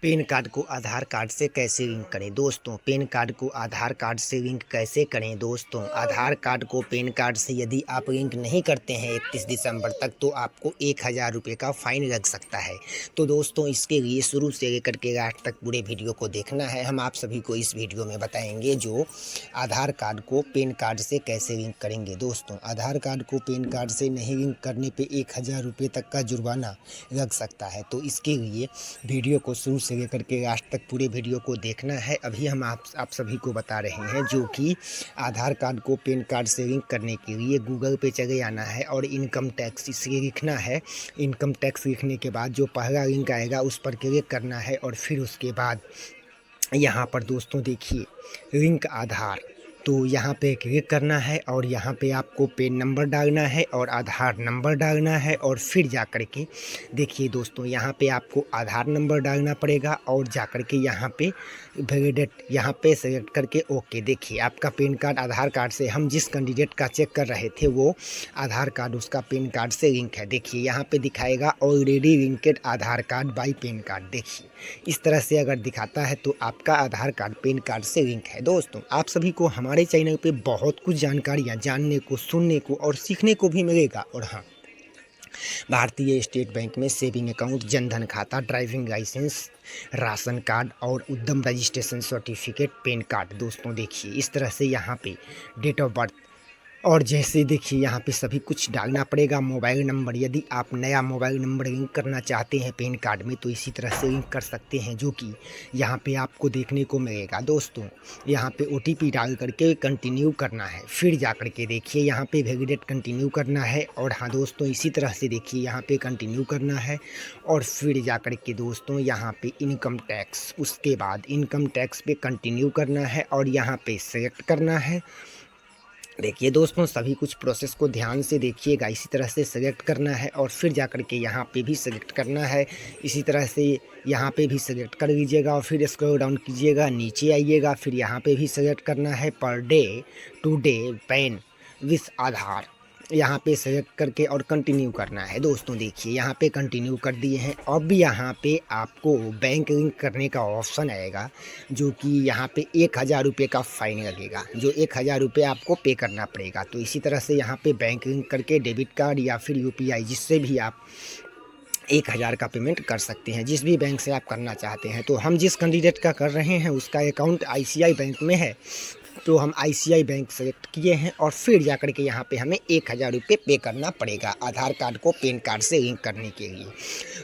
Pan card को आधार card से कैसे लिंक करें दोस्तों। पैन कार्ड को आधार कार्ड से लिंक कैसे करें दोस्तों। आधार कार्ड को पैन कार्ड से यदि आप लिंक नहीं करते हैं 31 दिसंबर तक तो आपको 1000 रुपये का फ़ाइन लग सकता है। तो दोस्तों इसके लिए शुरू से लेकर के लास्ट तक पूरे वीडियो को देखना है। हम आप सभी को इस वीडियो में बताएंगे जो आधार कार्ड को पैन कार्ड से कैसे लिंक करेंगे दोस्तों। आधार कार्ड को पैन कार्ड से नहीं लिंक करने पर 1000 रुपये तक का जुर्माना लग सकता है। तो इसके लिए वीडियो को शुरू से लेकर के लास्ट तक पूरे वीडियो को देखना है। अभी हम आप सभी को बता रहे हैं जो कि आधार कार्ड को पैन कार्ड से लिंक करने के लिए गूगल पे चले आना है और इनकम टैक्स इसलिए लिखना है। इनकम टैक्स लिखने के बाद जो पहला लिंक आएगा उस पर क्लिक करना है और फिर उसके बाद यहाँ पर दोस्तों देखिए लिंक आधार, तो यहाँ पे क्लिक करना है और यहाँ पे आपको पैन नंबर डालना है और आधार नंबर डालना है और फिर जा कर के देखिए दोस्तों यहाँ पे आपको आधार नंबर डालना पड़ेगा और जा कर के यहाँ पे वैलिडेट यहाँ पे सेलेक्ट करके ओके। देखिए आपका पैन कार्ड आधार कार्ड से, हम जिस कैंडिडेट का चेक कर रहे थे वो आधार कार्ड उसका पैन कार्ड से लिंक है। देखिए यहाँ पे दिखाएगा already linked Aadhaar card by pan card. देखिए इस तरह से अगर दिखाता है तो आपका आधार कार्ड पैन कार्ड से लिंक है। दोस्तों आप सभी को हमारे चैनल पे बहुत कुछ जानकारियाँ जानने को, सुनने को और सीखने को भी मिलेगा। और हाँ, भारतीय स्टेट बैंक में सेविंग अकाउंट, जनधन खाता, ड्राइविंग लाइसेंस, राशन कार्ड और उद्यम रजिस्ट्रेशन सर्टिफिकेट, पैन कार्ड। दोस्तों देखिए इस तरह से यहाँ पे डेट ऑफ बर्थ और जैसे देखिए यहाँ पे सभी कुछ डालना पड़ेगा। मोबाइल नंबर, यदि आप नया मोबाइल नंबर लिंक करना चाहते हैं पैन कार्ड में तो इसी तरह से लिंक कर सकते हैं जो कि यहाँ पे आपको देखने को मिलेगा। दोस्तों यहाँ पे OTP डाल करके कंटिन्यू करना है, फिर जा कर के देखिए यहाँ पे वैलिडेट कंटिन्यू करना है। और हाँ दोस्तों इसी तरह से देखिए यहाँ पे कंटिन्यू करना है और फिर जा कर के दोस्तों यहाँ पे इनकम टैक्स, उसके बाद इनकम टैक्स पे कंटिन्यू करना है और यहाँ पे सेलेक्ट करना है। देखिए दोस्तों सभी कुछ प्रोसेस को ध्यान से देखिएगा। इसी तरह से सेलेक्ट करना है और फिर जा कर के यहाँ पे भी सेलेक्ट करना है। इसी तरह से यहाँ पे भी सेलेक्ट कर लीजिएगा और फिर स्क्रॉल डाउन कीजिएगा, नीचे आइएगा, फिर यहाँ पे भी सेलेक्ट करना है पर day to day PAN with Aadhaar, यहाँ पे सेलेक्ट करके और कंटिन्यू करना है। दोस्तों देखिए यहाँ पे कंटिन्यू कर दिए हैं। अब यहाँ पे आपको बैंक लिंक करने का ऑप्शन आएगा जो कि यहाँ पे 1000 रुपये का फ़ाइन लगेगा, जो 1000 रुपये आपको पे करना पड़ेगा। तो इसी तरह से यहाँ पे बैंक लिंक करके डेबिट कार्ड या फिर UPI जिससे भी आप 1000 का पेमेंट कर सकते हैं, जिस भी बैंक से आप करना चाहते हैं। तो हम जिस कैंडिडेट का कर रहे हैं उसका अकाउंट ICI बैंक में है तो हम ICI बैंक सेलेक्ट किए हैं और फिर जा कर के यहाँ पे हमें 1000 रुपये पे करना पड़ेगा आधार कार्ड को पैन कार्ड से लिंक करने के लिए।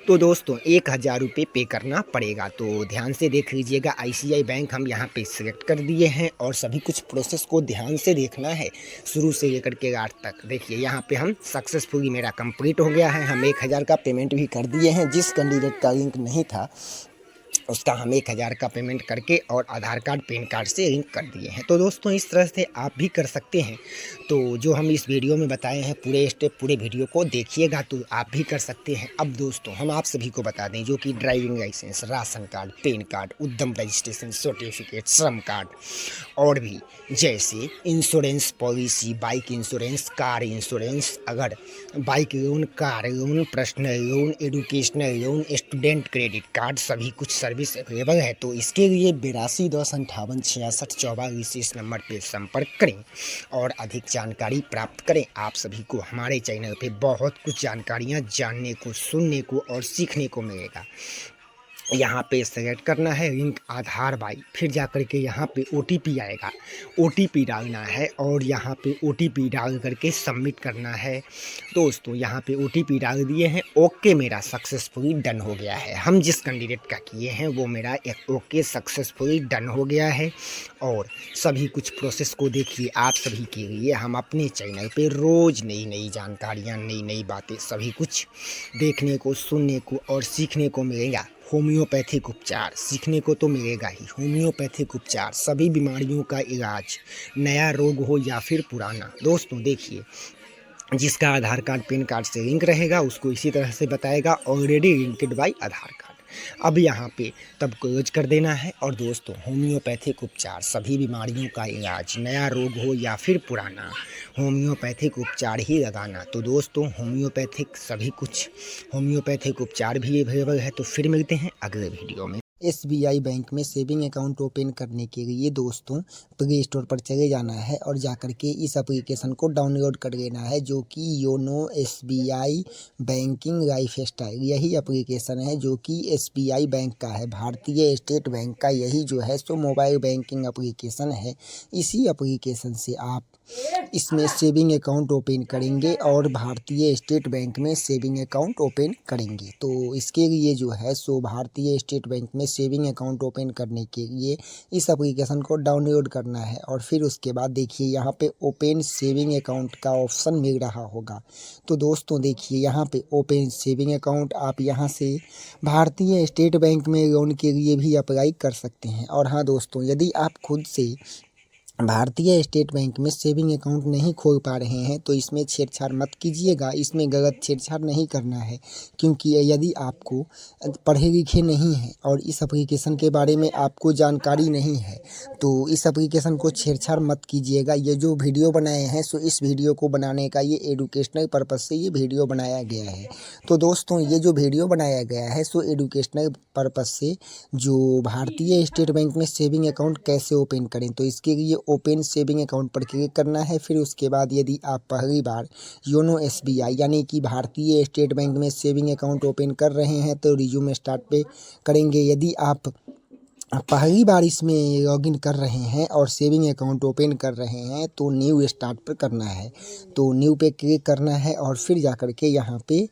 तो दोस्तों 1000 रुपये पे करना पड़ेगा। तो ध्यान से देख लीजिएगा, ICI बैंक हम यहाँ पे सेलेक्ट कर दिए हैं और सभी कुछ प्रोसेस को ध्यान से देखना है शुरू से लेकर के लास्ट तक। देखिए यहाँ पे हम सक्सेसफुली मेरा कंप्लीट हो गया है। हम 1000 का पेमेंट भी कर दिए हैं। जिस कैंडिडेट का लिंक नहीं था उसका हम 1000 का पेमेंट करके और आधार कार्ड पैन कार्ड से लिंक कर दिए हैं। तो दोस्तों इस तरह से आप भी कर सकते हैं। तो जो हम इस वीडियो में बताए हैं पूरे स्टेप, पूरे वीडियो को देखिएगा तो आप भी कर सकते हैं। अब दोस्तों हम आप सभी को बता दें जो कि driving licence, ration card, PAN card, Udyam registration certificate, Shram card और भी जैसे insurance policy, bike insurance, car insurance, अगर bike loan, car loan, personal loan, educational loan, student credit card, सभी कुछ सर्विस अवेलेबल है। तो इसके लिए 8210586644 इस नंबर पर संपर्क करें और अधिक जानकारी प्राप्त करें। आप सभी को हमारे चैनल पे बहुत कुछ जानकारियाँ जानने को, सुनने को और सीखने को मिलेगा। यहाँ पे सेलेक्ट करना है लिंक आधार बाई, फिर जा कर के यहाँ पे OTP आएगा, OTP डालना है और यहाँ पे OTP डाल करके सबमिट करना है। दोस्तों यहाँ पे OTP डाल दिए हैं, ओके मेरा सक्सेसफुली डन हो गया है। हम जिस कैंडिडेट का किए हैं वो मेरा एक ओके सक्सेसफुली डन हो गया है। और सभी कुछ प्रोसेस को देखिए आप सभी के लिए हम अपने चैनल पे रोज़ नई नई जानकारियाँ, नई नई बातें, सभी कुछ देखने को, सुनने को और सीखने को मिलेगा। होम्योपैथिक उपचार सीखने को तो मिलेगा ही। होम्योपैथिक उपचार, सभी बीमारियों का इलाज, नया रोग हो या फिर पुराना। दोस्तों देखिए जिसका आधार कार्ड पैन कार्ड से लिंक रहेगा उसको इसी तरह से बताएगा already linked by Aadhaar card. अब यहाँ पे तब क्लोज कर देना है। और दोस्तों होम्योपैथिक उपचार, सभी बीमारियों का इलाज, नया रोग हो या फिर पुराना, होम्योपैथिक उपचार ही लगाना। तो दोस्तों होम्योपैथिक सभी कुछ होम्योपैथिक उपचार भी अवेलेबल है। तो फिर मिलते हैं अगले वीडियो में। एसबीआई बैंक में सेविंग अकाउंट ओपन करने के लिए दोस्तों प्ले स्टोर पर चले जाना है और जाकर के इस एप्लीकेशन को डाउनलोड कर लेना है, जो कि योनो एसबीआई बैंकिंग लाइफस्टाइल यही एप्लीकेशन है, जो कि एसबीआई बैंक का है, भारतीय स्टेट बैंक का यही जो है सो मोबाइल बैंकिंग एप्लीकेशन है। इसी एप्लीकेशन से आप इसमें सेविंग अकाउंट ओपन करेंगे और भारतीय स्टेट बैंक में सेविंग अकाउंट ओपन करेंगे। तो इसके लिए जो है सो भारतीय स्टेट बैंक में सेविंग अकाउंट ओपन करने के लिए इस एप्लीकेशन को डाउनलोड करना है और फिर उसके बाद देखिए यहाँ पे ओपन सेविंग अकाउंट का ऑप्शन मिल रहा होगा। तो दोस्तों देखिए यहाँ पे ओपन सेविंग अकाउंट, आप यहाँ से भारतीय स्टेट बैंक में लोन के लिए भी अप्लाई कर सकते हैं। और हाँ दोस्तों, यदि आप खुद से भारतीय स्टेट बैंक में सेविंग अकाउंट नहीं खोल पा रहे हैं तो इसमें छेड़छाड़ मत कीजिएगा, इसमें गलत छेड़छाड़ नहीं करना है, क्योंकि यदि आपको पढ़े लिखे नहीं हैं और इस एप्लीकेशन के बारे में आपको जानकारी नहीं है तो इस एप्लीकेशन को छेड़छाड़ मत कीजिएगा। ये जो वीडियो बनाए हैं सो इस वीडियो को बनाने का ये एडुकेशनल पर्पज़ से ये वीडियो बनाया गया है। तो दोस्तों ये जो वीडियो बनाया गया है सो एडुकेशनल पर्पज़ से, जो भारतीय स्टेट बैंक में सेविंग अकाउंट कैसे ओपन करें, तो इसके लिए ओपन सेविंग अकाउंट पर क्लिक करना है। फिर उसके बाद यदि आप पहली बार योनो एसबीआई यानी कि भारतीय स्टेट बैंक में सेविंग अकाउंट ओपन कर रहे हैं तो रिज्यूम स्टार्ट पे करेंगे। यदि आप पहली बार इसमें लॉगिन कर रहे हैं और सेविंग अकाउंट ओपन कर रहे हैं तो न्यू स्टार्ट पर करना है, तो न्यू पे क्लिक करना है और फिर जाकर के यहाँ पे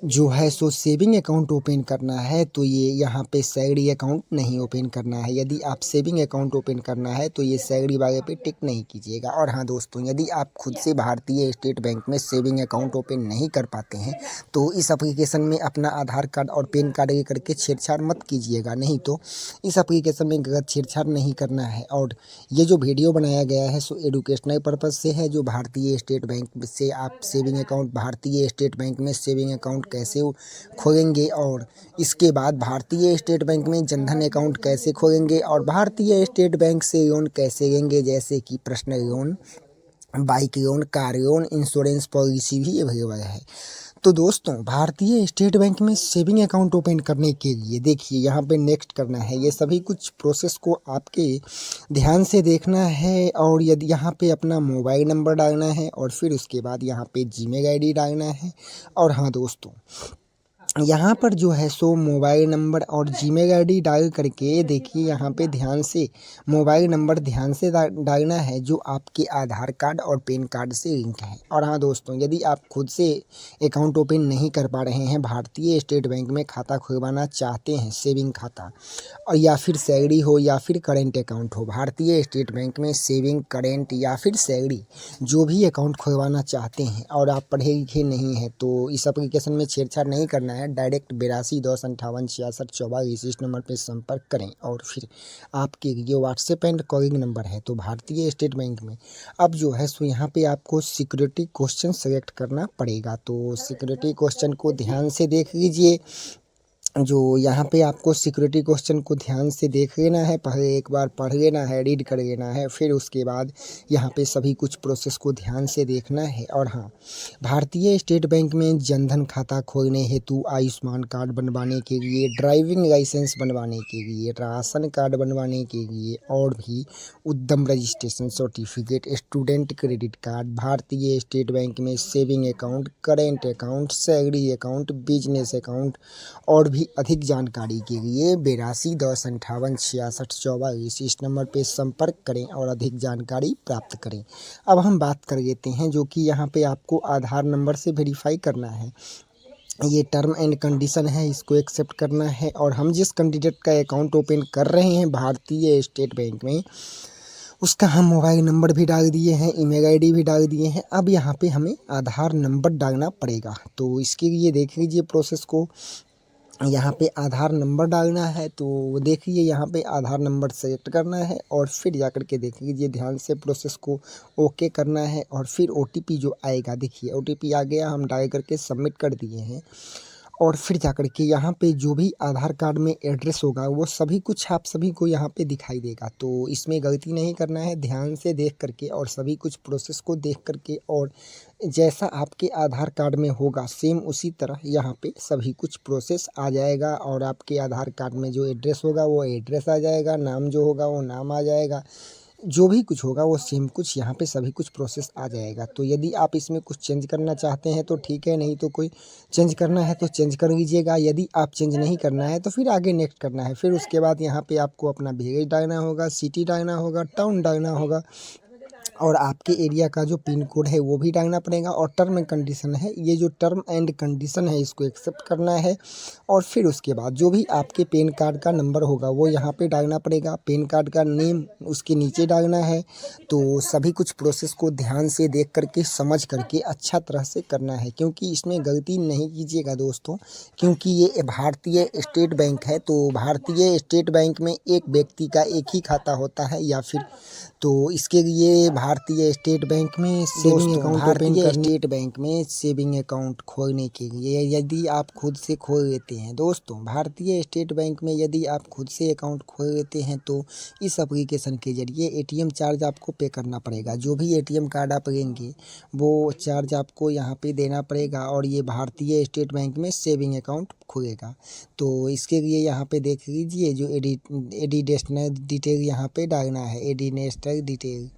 जो है सो सेविंग अकाउंट ओपन करना है। तो ये यहाँ पे सैलरी अकाउंट नहीं ओपन करना है। यदि आप सेविंग अकाउंट ओपन करना है तो ये सैलरी वाले पे टिक नहीं कीजिएगा। और हाँ दोस्तों, यदि आप खुद से भारतीय स्टेट बैंक में सेविंग अकाउंट ओपन नहीं कर पाते हैं तो इस एप्लीकेशन में अपना आधार कार्ड और पैन कार्ड ले करके छेड़छाड़ मत कीजिएगा, नहीं तो इस एप्लीकेशन में गलत छेड़छाड़ नहीं करना है। और ये जो वीडियो बनाया गया है सो एडुकेशनल पर्पज़ से है, जो भारतीय स्टेट बैंक से आप सेविंग अकाउंट, भारतीय स्टेट बैंक में सेविंग अकाउंट कैसे खोलेंगे और इसके बाद भारतीय स्टेट बैंक में जनधन अकाउंट कैसे खोलेंगे और भारतीय स्टेट बैंक से लोन कैसे लेंगे, जैसे कि personal loan, bike loan, car loan, insurance policy भी अवेलेबल है। तो दोस्तों भारतीय स्टेट बैंक में सेविंग अकाउंट ओपन करने के लिए देखिए यहाँ पे नेक्स्ट करना है। ये सभी कुछ प्रोसेस को आपके ध्यान से देखना है और यदि यहाँ पे अपना मोबाइल नंबर डालना है और फिर उसके बाद यहाँ पे जीमेल आईडी डालना है। और हाँ दोस्तों, यहाँ पर जो है सो मोबाइल नंबर और जीमेल आईडी डाल करके देखिए यहाँ पे ध्यान से मोबाइल नंबर ध्यान से डालना है जो आपके आधार कार्ड और पैन कार्ड से लिंक है। और हाँ दोस्तों, यदि आप खुद से अकाउंट ओपन नहीं कर पा रहे हैं, भारतीय स्टेट बैंक में खाता खुलवाना चाहते हैं, सेविंग खाता, और या फिर सैलरी हो या फिर करेंट अकाउंट हो, भारतीय स्टेट बैंक में सेविंग, करेंट या फिर सैलरी जो भी अकाउंट खुलवाना चाहते हैं और आप पढ़े लिखे नहीं हैं तो इस एप्लीकेशन में छेड़छाड़ नहीं करना है। डायरेक्ट 82 10 58 56 44 इस नंबर पर संपर्क करें और फिर आपके ये व्हाट्सएप एंड कॉलिंग नंबर है। तो भारतीय स्टेट बैंक में अब जो है सो यहाँ पे आपको सिक्योरिटी क्वेश्चन सेलेक्ट करना पड़ेगा। तो सिक्योरिटी क्वेश्चन को ध्यान से देख लीजिए, जो यहाँ पे आपको सिक्योरिटी क्वेश्चन को ध्यान से देख लेना है, पहले एक बार पढ़ लेना है, रीड कर लेना है, फिर उसके बाद यहाँ पे सभी कुछ प्रोसेस को ध्यान से देखना है। और हाँ, भारतीय स्टेट बैंक में जनधन खाता खोलने हेतु आयुष्मान कार्ड बनवाने के लिए, ड्राइविंग लाइसेंस बनवाने के लिए, राशन कार्ड बनवाने के लिए और भी उद्यम registration certificate, student credit card, भारतीय स्टेट बैंक में saving account, current account, salary account, business account और भी अधिक जानकारी के लिए 82 10 58 56 44 इस नंबर पे संपर्क करें और अधिक जानकारी प्राप्त करें। अब हम बात कर लेते हैं जो कि यहाँ पे आपको आधार नंबर से वेरीफाई करना है। ये टर्म एंड कंडीशन है, इसको एक्सेप्ट करना है। और हम जिस कैंडिडेट का अकाउंट ओपन कर रहे हैं भारतीय स्टेट बैंक में, उसका हम मोबाइल नंबर भी डाल दिए हैं, ईमेल आईडी भी डाल दिए हैं। अब यहाँ पे हमें आधार नंबर डालना पड़ेगा। तो इसके लिए देख लीजिए प्रोसेस को, यहाँ पे आधार नंबर डालना है। तो देखिए यहाँ पे आधार नंबर सेलेक्ट करना है और फिर जाकर के देख लीजिए ध्यान से प्रोसेस को ओके करना है। और फिर ओटीपी जो आएगा, देखिए ओटीपी आ गया, हम डाल करके सबमिट कर दिए हैं। और फिर जाकर के यहाँ पे जो भी आधार कार्ड में एड्रेस होगा वो सभी कुछ आप सभी को यहाँ पे दिखाई देगा। तो इसमें गलती नहीं करना है, ध्यान से देख करके और सभी कुछ प्रोसेस को देख करके, और जैसा आपके आधार कार्ड में होगा सेम उसी तरह यहाँ पे सभी कुछ प्रोसेस आ जाएगा। और आपके आधार कार्ड में जो एड्रेस होगा वो एड्रेस आ जाएगा, नाम जो होगा वो नाम आ जाएगा, जो भी कुछ होगा वो सेम कुछ यहाँ पे सभी कुछ प्रोसेस आ जाएगा। तो यदि आप इसमें कुछ चेंज करना चाहते हैं तो ठीक है, नहीं तो कोई चेंज करना है तो चेंज कर लीजिएगा। यदि आप चेंज नहीं करना है तो फिर आगे नेक्स्ट करना है। फिर उसके बाद यहाँ पे आपको अपना विलेज डालना होगा, सिटी डालना होगा, टाउन डालना होगा, और आपके एरिया का जो पिन कोड है वो भी डालना पड़ेगा। और टर्म एंड कंडीशन है, ये जो टर्म एंड कंडीशन है इसको एक्सेप्ट करना है। और फिर उसके बाद जो भी आपके पैन कार्ड का नंबर होगा वो यहाँ पे डालना पड़ेगा, पैन कार्ड का नेम उसके नीचे डालना है। तो सभी कुछ प्रोसेस को ध्यान से देख करके समझ करके अच्छा तरह से करना है, क्योंकि इसमें गलती नहीं कीजिएगा दोस्तों, क्योंकि ये भारतीय स्टेट बैंक है। तो भारतीय स्टेट बैंक में एक व्यक्ति का एक ही खाता होता है, या फिर तो इसके लिए भारतीय स्टेट बैंक में सेविंग अकाउंट भारतीय स्टेट बैंक में सेविंग अकाउंट खोलने के लिए यदि आप खुद से खोल लेते हैं दोस्तों, भारतीय स्टेट बैंक में यदि आप खुद से अकाउंट खोल लेते हैं तो इस एप्लीकेशन के जरिए एटीएम चार्ज आपको पे करना पड़ेगा। जो भी एटीएम कार्ड आप लेंगे वो चार्ज आपको यहाँ पे देना पड़ेगा, और ये भारतीय स्टेट बैंक में सेविंग अकाउंट खुलेगा। तो इसके लिए यहाँ पे देख लीजिए, जो एडी नेशनल डिटेल यहाँ पे डालना है, एडी नेशनल डिटेल,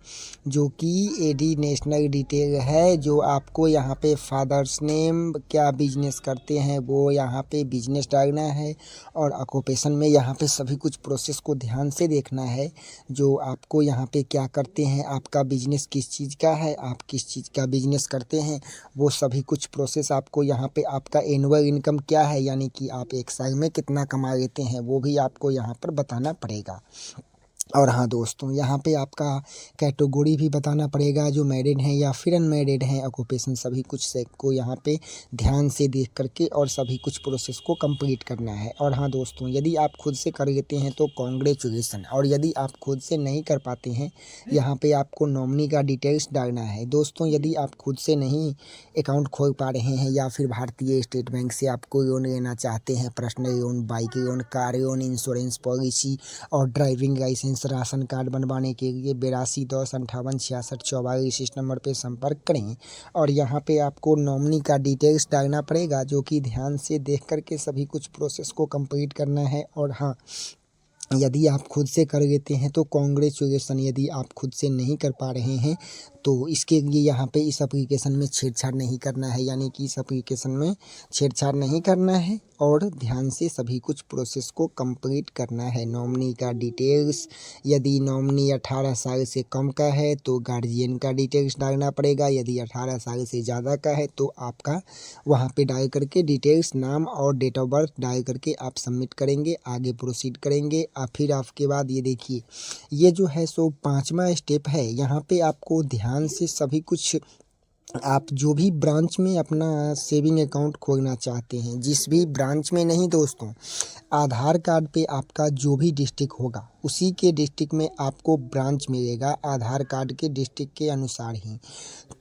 जो कि एडी नेशनल डिटेल है। जो आपको यहाँ पे फादर्स नेम, क्या बिजनेस करते हैं वो यहाँ पे बिजनेस डालना है। और ऑक्यूपेशन में यहाँ पे सभी कुछ प्रोसेस को ध्यान से देखना है, जो आपको यहाँ पे क्या करते हैं, आपका बिजनेस किस चीज़ का है, आप किस चीज़ का बिजनेस करते हैं, वो सभी कुछ प्रोसेस आपको यहाँ पे, आपका एनुअल इनकम क्या है, यानी कि आप एक साल में कितना कमा लेते हैं, वो भी आपको यहाँ पर बताना पड़ेगा। और हाँ दोस्तों, यहाँ पे आपका कैटेगरी भी बताना पड़ेगा, जो मैरिड हैं या फिर अनमैरिड हैं, ऑक्यूपेशन सभी कुछ से को यहाँ पे ध्यान से देख करके और सभी कुछ प्रोसेस को कंप्लीट करना है। और हाँ दोस्तों, यदि आप खुद से कर लेते हैं तो कॉन्ग्रेचुलेसन, और यदि आप खुद से नहीं कर पाते हैं, यहाँ पे आपको नॉमिनी का डिटेल्स डालना है। दोस्तों, यदि आप खुद से नहीं अकाउंट खोल पा रहे हैं, या फिर भारतीय स्टेट बैंक से आपको लोन लेना चाहते हैं, personal loan, bike loan, car loan, insurance policy और ड्राइविंग लाइसेंस, राशन कार्ड बनवाने के लिए 82 10 58 66 44 इस नंबर पे संपर्क करें। और यहाँ पे आपको नॉमिनी का डिटेल्स डालना पड़ेगा, जो कि ध्यान से देख करके सभी कुछ प्रोसेस को कंप्लीट करना है। और हाँ, यदि आप खुद से कर लेते हैं तो कॉन्ग्रेचुलेसन, यदि आप खुद से नहीं कर पा रहे हैं तो इसके लिए यहाँ पे इस एप्लीकेशन में छेड़छाड़ नहीं करना है, यानी कि इस एप्लीकेशन में छेड़छाड़ नहीं करना है, और ध्यान से सभी कुछ प्रोसेस को कंप्लीट करना है। नॉमिनी का डिटेल्स, यदि नॉमिनी 18 साल से कम का है तो गार्जियन का डिटेल्स डालना पड़ेगा, यदि 18 साल से ज़्यादा का है तो आपका वहाँ पे डाल करके डिटेल्स, नाम और डेट ऑफ बर्थ डाल करके आप सबमिट करेंगे, आगे प्रोसीड करेंगे। फिर आपके बाद ये देखिए, ये जो है सो 5वां स्टेप है। यहाँ पे आपको ध्यान से सभी कुछ, आप जो भी ब्रांच में अपना सेविंग अकाउंट खोलना चाहते हैं, जिस भी ब्रांच में नहीं दोस्तों, आधार कार्ड पे आपका जो भी डिस्ट्रिक्ट होगा उसी के डिस्ट्रिक्ट में आपको ब्रांच मिलेगा, आधार कार्ड के डिस्ट्रिक्ट के अनुसार ही।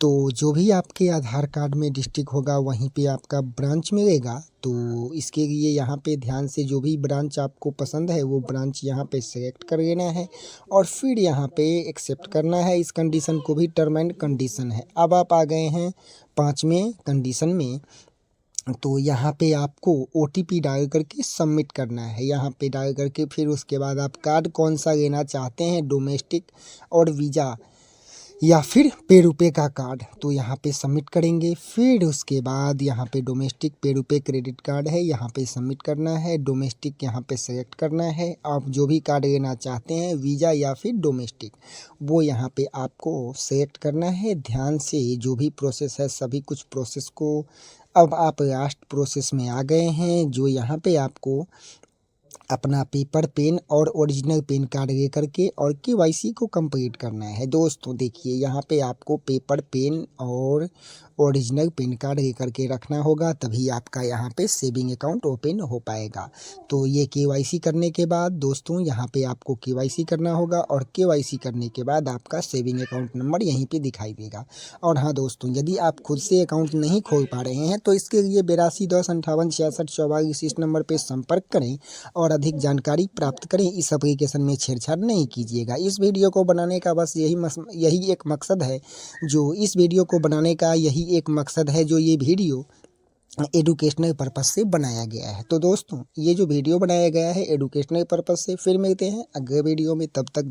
तो जो भी आपके आधार कार्ड में डिस्ट्रिक्ट होगा वहीं पे आपका ब्रांच मिलेगा। तो इसके लिए यहाँ पे ध्यान से जो भी ब्रांच आपको पसंद है वो ब्रांच यहाँ पे सेलेक्ट कर लेना है, और फिर यहाँ पे एक्सेप्ट करना है। इस कंडीशन को भी टर्म एंड कंडीशन है। अब आप आ गए हैं 5वें कंडीशन में, तो यहाँ पे आपको OTP डाल करके सबमिट करना है। यहाँ पे डाल करके फिर उसके बाद आप कार्ड कौन सा लेना चाहते हैं, डोमेस्टिक और वीज़ा या फिर पे रुपए का कार्ड, तो यहाँ पे सबमिट करेंगे। फिर उसके बाद यहाँ पे डोमेस्टिक पे रुपए क्रेडिट कार्ड है, यहाँ पे सबमिट करना है। डोमेस्टिक यहाँ पे सेलेक्ट करना है। आप जो भी कार्ड लेना चाहते हैं, वीज़ा या फिर डोमेस्टिक, वो यहाँ पे आपको सेलेक्ट करना है। ध्यान से जो भी प्रोसेस है सभी कुछ प्रोसेस को, अब आप लास्ट प्रोसेस में आ गए हैं, जो यहाँ पे आपको अपना पेपर पेन और ओरिजिनल पेन कार्ड लेकर के और केवाईसी को कंप्लीट करना है। दोस्तों देखिए यहाँ पे आपको पेपर पेन और ओरिजिनल पेन कार्ड लेकर के रखना होगा, तभी आपका यहाँ पे सेविंग अकाउंट ओपन हो पाएगा। तो ये केवाईसी करने के बाद दोस्तों यहाँ पे आपको केवाईसी करना होगा और केवाईसी करने के बाद आपका सेविंग अकाउंट नंबर यहीं पे दिखाई देगा। और हाँ दोस्तों, यदि आप खुद से अकाउंट नहीं खोल पा रहे हैं तो इसके लिए 8210586644 इस नंबर पे संपर्क करें और अधिक जानकारी प्राप्त करें। इस एप्लीकेशन में छेड़छाड़ नहीं कीजिएगा। इस वीडियो को बनाने का बस यही एक मकसद है, जो इस वीडियो को बनाने का यही एक मकसद है, जो ये वीडियो एडुकेशनल पर्पस से बनाया गया है। तो दोस्तों ये जो वीडियो बनाया गया है एडुकेशनल पर्पस से। फिर मिलते हैं अगले वीडियो में, तब तक